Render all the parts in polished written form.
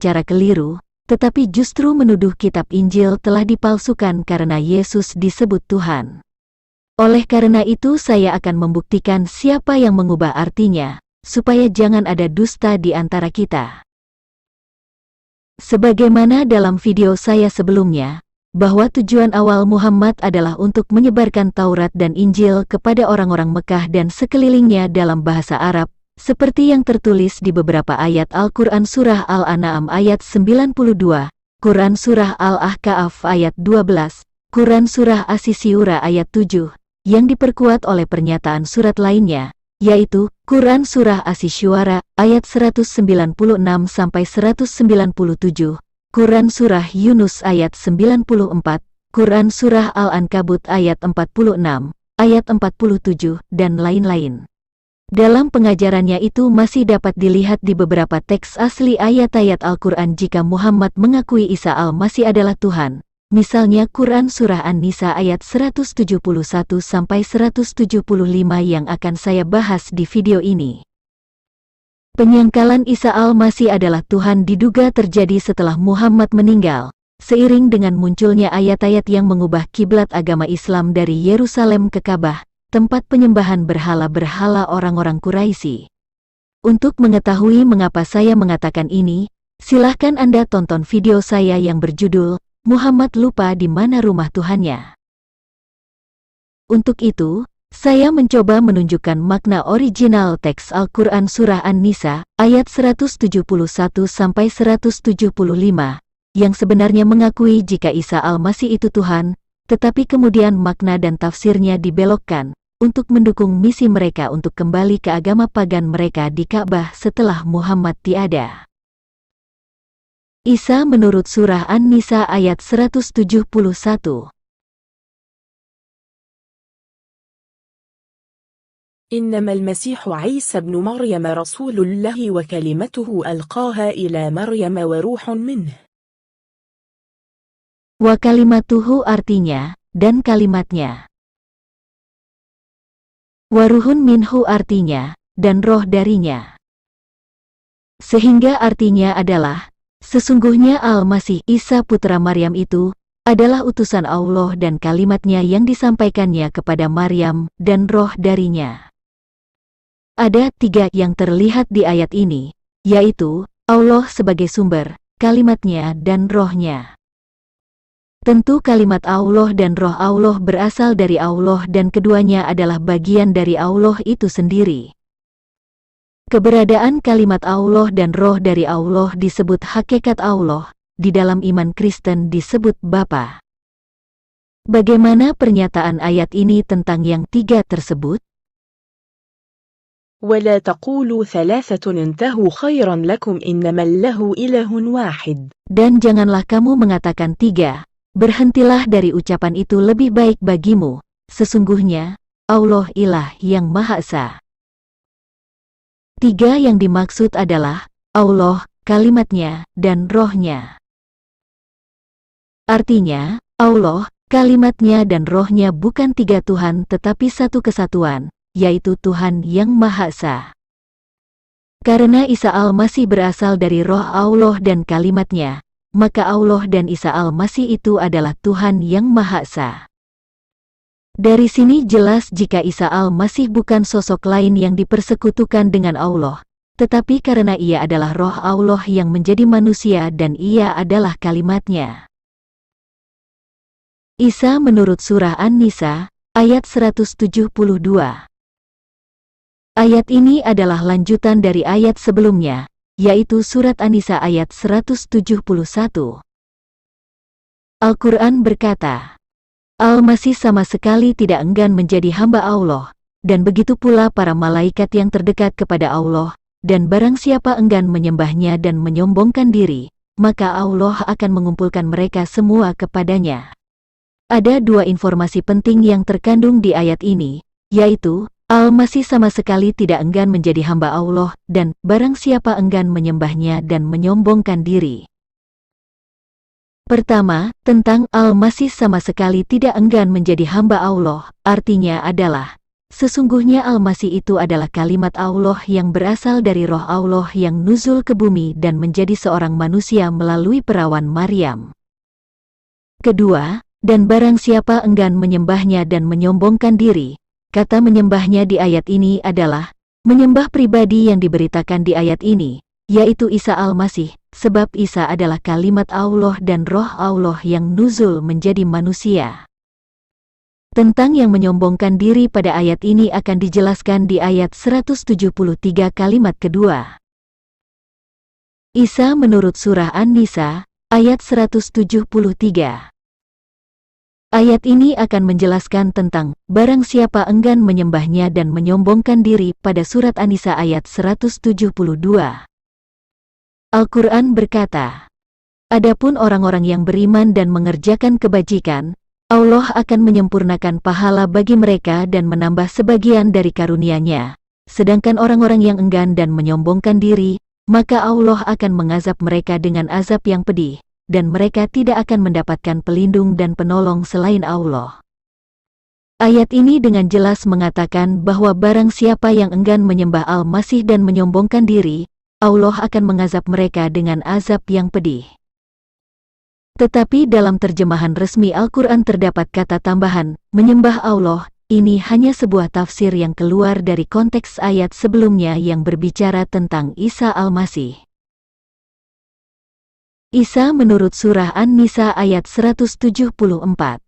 cara keliru, tetapi justru menuduh kitab Injil telah dipalsukan karena Yesus disebut Tuhan. Oleh karena itu saya akan membuktikan siapa yang mengubah artinya, supaya jangan ada dusta di antara kita. Sebagaimana dalam video saya sebelumnya, bahwa tujuan awal Muhammad adalah untuk menyebarkan Taurat dan Injil kepada orang-orang Mekah dan sekelilingnya dalam bahasa Arab, seperti yang tertulis di beberapa ayat Al-Quran Surah Al-An'am ayat 92, Quran Surah Al-Ahqaf ayat 12, Quran Surah As-Syura ayat 7, yang diperkuat oleh pernyataan surat lainnya, yaitu Quran Surah As-Syura ayat 196-197, Quran Surah Yunus ayat 94, Quran Surah Al-Ankabut ayat 46, ayat 47, dan lain-lain. Dalam pengajarannya itu masih dapat dilihat di beberapa teks asli ayat-ayat Al-Quran jika Muhammad mengakui Isa Al-Masih adalah Tuhan. Misalnya Quran Surah An-Nisa ayat 171-175 yang akan saya bahas di video ini. Penyangkalan Isa Al-Masih adalah Tuhan diduga terjadi setelah Muhammad meninggal, seiring dengan munculnya ayat-ayat yang mengubah kiblat agama Islam dari Yerusalem ke Ka'bah, tempat penyembahan berhala-berhala orang-orang Quraisy. Untuk mengetahui mengapa saya mengatakan ini, silahkan Anda tonton video saya yang berjudul Muhammad lupa di mana rumah Tuhannya. Untuk itu, saya mencoba menunjukkan makna original teks Al-Quran Surah An-Nisa, ayat 171-175, yang sebenarnya mengakui jika Isa Al-Masih itu Tuhan, tetapi kemudian makna dan tafsirnya dibelokkan, untuk mendukung misi mereka untuk kembali ke agama pagan mereka di Ka'bah setelah Muhammad tiada. Isa menurut Surah An-Nisa ayat 171. إنما المسيح عيسى ابن مريم رسول الله وكلمته ألقاها إلى مريم وروح منه. Wa kalimatuhu artinya, dan kalimatnya. Waruhun minhu artinya, dan roh darinya. Sehingga artinya adalah, sesungguhnya Al-Masih Isa putra Maryam itu, adalah utusan Allah dan kalimatnya yang disampaikannya kepada Maryam, dan roh darinya. Ada tiga yang terlihat di ayat ini, yaitu, Allah sebagai sumber, kalimatnya dan rohnya. Tentu kalimat Allah dan roh Allah berasal dari Allah dan keduanya adalah bagian dari Allah itu sendiri. Keberadaan kalimat Allah dan roh dari Allah disebut hakikat Allah, di dalam iman Kristen disebut Bapa. Bagaimana pernyataan ayat ini tentang yang tiga tersebut? ولا تقولوا ثلاثة انتهوا خيرا لكم إنما الله إله واحد. Dan janganlah kamu mengatakan tiga, berhentilah dari ucapan itu lebih baik bagimu, sesungguhnya, Allah ilah yang Maha Esa. Tiga yang dimaksud adalah, Allah, kalimatnya, dan rohnya. Artinya, Allah, kalimatnya dan rohnya bukan tiga Tuhan tetapi satu kesatuan, yaitu Tuhan yang Maha Esa. Karena Isa Al-Masih berasal dari roh Allah dan kalimatnya, maka Allah dan Isa Al-Masih itu adalah Tuhan yang Maha Esa. Dari sini jelas jika Isa Al-Masih bukan sosok lain yang dipersekutukan dengan Allah, tetapi karena ia adalah roh Allah yang menjadi manusia dan ia adalah kalimatnya. Isa menurut Surah An-Nisa, ayat 172. Ayat ini adalah lanjutan dari ayat sebelumnya, yaitu Surat An-Nisa ayat 171. Al-Quran berkata, Al-Masih sama sekali tidak enggan menjadi hamba Allah, dan begitu pula para malaikat yang terdekat kepada Allah, dan barang siapa enggan menyembahnya dan menyombongkan diri, maka Allah akan mengumpulkan mereka semua kepadanya. Ada dua informasi penting yang terkandung di ayat ini, yaitu, Al-Masih sama sekali tidak enggan menjadi hamba Allah, dan barang siapa enggan menyembahnya dan menyombongkan diri. Pertama, tentang Al-Masih sama sekali tidak enggan menjadi hamba Allah, artinya adalah, sesungguhnya Al-Masih itu adalah kalimat Allah yang berasal dari roh Allah yang nuzul ke bumi dan menjadi seorang manusia melalui perawan Maryam. Kedua, dan barang siapa enggan menyembahnya dan menyombongkan diri, kata menyembahnya di ayat ini adalah menyembah pribadi yang diberitakan di ayat ini, yaitu Isa Al-Masih, sebab Isa adalah kalimat Allah dan roh Allah yang nuzul menjadi manusia. Tentang yang menyombongkan diri pada ayat ini akan dijelaskan di ayat 173 kalimat kedua. Isa menurut surah An-Nisa, ayat 173. Ayat ini akan menjelaskan tentang barang siapa enggan menyembahnya dan menyombongkan diri pada surat An-Nisa ayat 172. Al-Quran berkata, adapun orang-orang yang beriman dan mengerjakan kebajikan, Allah akan menyempurnakan pahala bagi mereka dan menambah sebagian dari karunia-Nya. Sedangkan orang-orang yang enggan dan menyombongkan diri, maka Allah akan mengazab mereka dengan azab yang pedih, dan mereka tidak akan mendapatkan pelindung dan penolong selain Allah. Ayat ini dengan jelas mengatakan bahwa barang siapa yang enggan menyembah Al-Masih dan menyombongkan diri, Allah akan mengazab mereka dengan azab yang pedih. Tetapi dalam terjemahan resmi Al-Quran terdapat kata tambahan, menyembah Allah. Ini hanya sebuah tafsir yang keluar dari konteks ayat sebelumnya yang berbicara tentang Isa Al-Masih. Isa menurut surah An-Nisa ayat 174.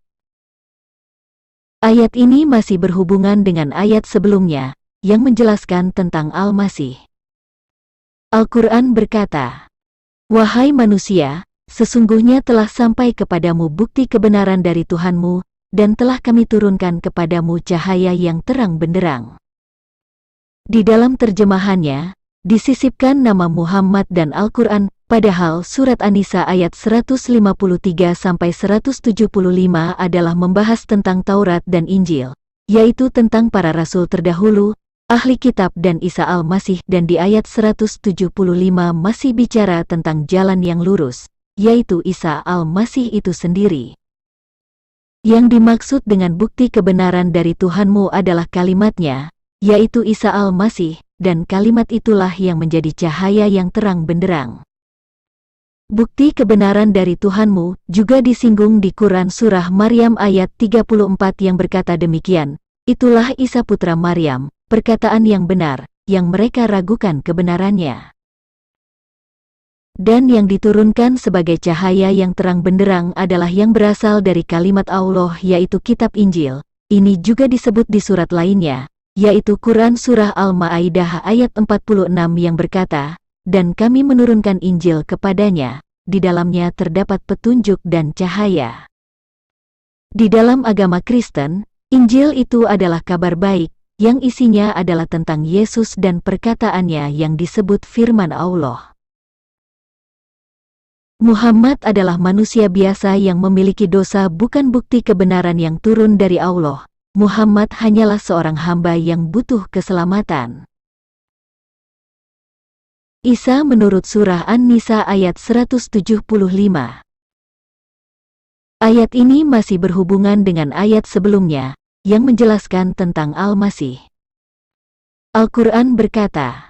Ayat ini masih berhubungan dengan ayat sebelumnya, yang menjelaskan tentang Al-Masih. Al-Quran berkata, wahai manusia, sesungguhnya telah sampai kepadamu bukti kebenaran dari Tuhanmu, dan telah kami turunkan kepadamu cahaya yang terang benderang. Di dalam terjemahannya, disisipkan nama Muhammad dan Al-Quran, padahal surat An-Nisa ayat 153-175 adalah membahas tentang Taurat dan Injil, yaitu tentang para rasul terdahulu, ahli kitab dan Isa Al-Masih, dan di ayat 175 masih bicara tentang jalan yang lurus, yaitu Isa Al-Masih itu sendiri. Yang dimaksud dengan bukti kebenaran dari Tuhanmu adalah kalimatnya, yaitu Isa Al-Masih, dan kalimat itulah yang menjadi cahaya yang terang benderang. Bukti kebenaran dari Tuhanmu juga disinggung di Quran surah Maryam ayat 34 yang berkata demikian, itulah Isa putra Maryam, perkataan yang benar, yang mereka ragukan kebenarannya. Dan yang diturunkan sebagai cahaya yang terang benderang adalah yang berasal dari kalimat Allah yaitu kitab Injil. Ini juga disebut di surat lainnya, yaitu Quran surah Al-Ma'idah ayat 46 yang berkata, dan kami menurunkan Injil kepadanya, di dalamnya terdapat petunjuk dan cahaya. Di dalam agama Kristen, Injil itu adalah kabar baik, yang isinya adalah tentang Yesus dan perkataannya yang disebut firman Allah. Muhammad adalah manusia biasa yang memiliki dosa, bukan bukti kebenaran yang turun dari Allah. Muhammad hanyalah seorang hamba yang butuh keselamatan. Isa menurut surah An-Nisa ayat 175. Ayat ini masih berhubungan dengan ayat sebelumnya, yang menjelaskan tentang Al-Masih. Al-Quran berkata,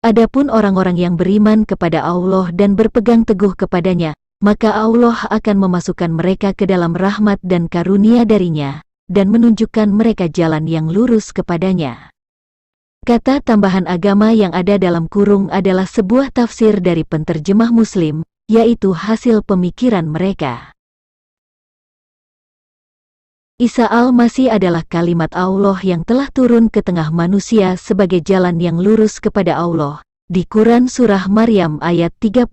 adapun orang-orang yang beriman kepada Allah dan berpegang teguh kepadanya, maka Allah akan memasukkan mereka ke dalam rahmat dan karunia darinya, dan menunjukkan mereka jalan yang lurus kepadanya. Kata tambahan agama yang ada dalam kurung adalah sebuah tafsir dari penterjemah Muslim, yaitu hasil pemikiran mereka. Isa Al-Masih adalah kalimat Allah yang telah turun ke tengah manusia sebagai jalan yang lurus kepada Allah. Di Quran surah Maryam ayat 36,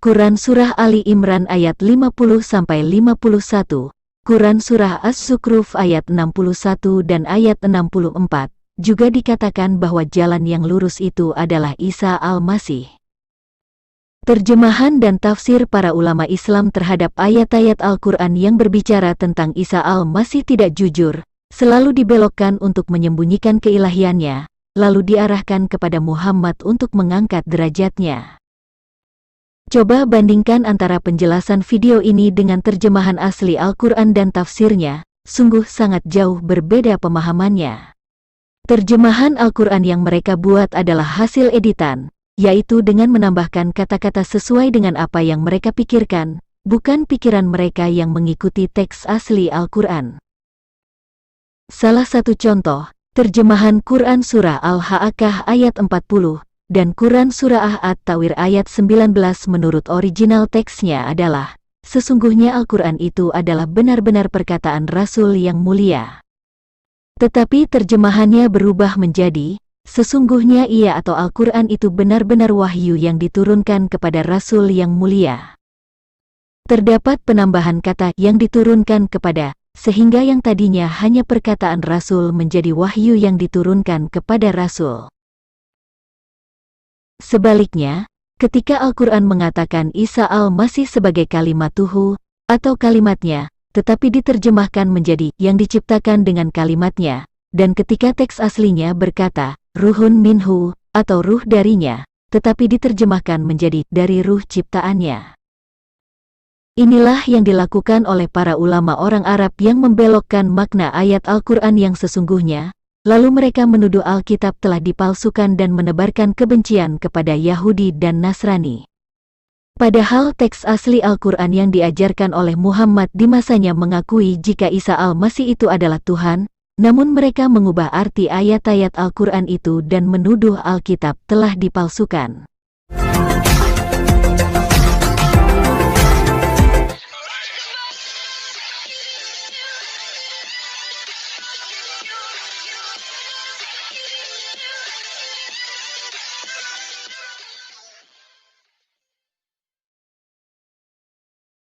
Quran surah Ali Imran ayat 50-51, Quran surah As-Zukhruf ayat 61 dan ayat 64. Juga dikatakan bahwa jalan yang lurus itu adalah Isa Al-Masih. Terjemahan dan tafsir para ulama Islam terhadap ayat-ayat Al-Quran yang berbicara tentang Isa Al-Masih tidak jujur, selalu dibelokkan untuk menyembunyikan keilahiannya, lalu diarahkan kepada Muhammad untuk mengangkat derajatnya. Coba bandingkan antara penjelasan video ini dengan terjemahan asli Al-Quran dan tafsirnya, sungguh sangat jauh berbeda pemahamannya. Terjemahan Al-Quran yang mereka buat adalah hasil editan, yaitu dengan menambahkan kata-kata sesuai dengan apa yang mereka pikirkan, bukan pikiran mereka yang mengikuti teks asli Al-Quran. Salah satu contoh, terjemahan Quran Surah Al-Haqqah ayat 40, dan Quran Surah At-Tawir ayat 19 menurut original teksnya adalah, sesungguhnya Al-Quran itu adalah benar-benar perkataan Rasul yang mulia. Tetapi terjemahannya berubah menjadi, sesungguhnya ia atau Al-Quran itu benar-benar wahyu yang diturunkan kepada Rasul yang mulia. Terdapat penambahan kata yang diturunkan kepada, sehingga yang tadinya hanya perkataan Rasul menjadi wahyu yang diturunkan kepada Rasul. Sebaliknya, ketika Al-Quran mengatakan Isa al-Masih sebagai kalimatuhu, atau kalimatnya, tetapi diterjemahkan menjadi yang diciptakan dengan kalimatnya, dan ketika teks aslinya berkata, ruhun minhu, atau ruh darinya, tetapi diterjemahkan menjadi dari ruh ciptaannya. Inilah yang dilakukan oleh para ulama orang Arab yang membelokkan makna ayat Al-Quran yang sesungguhnya, lalu mereka menuduh Alkitab telah dipalsukan dan menebarkan kebencian kepada Yahudi dan Nasrani. Padahal teks asli Al-Quran yang diajarkan oleh Muhammad di masanya mengakui jika Isa al-Masih itu adalah Tuhan, namun mereka mengubah arti ayat-ayat Al-Quran itu dan menuduh Alkitab telah dipalsukan.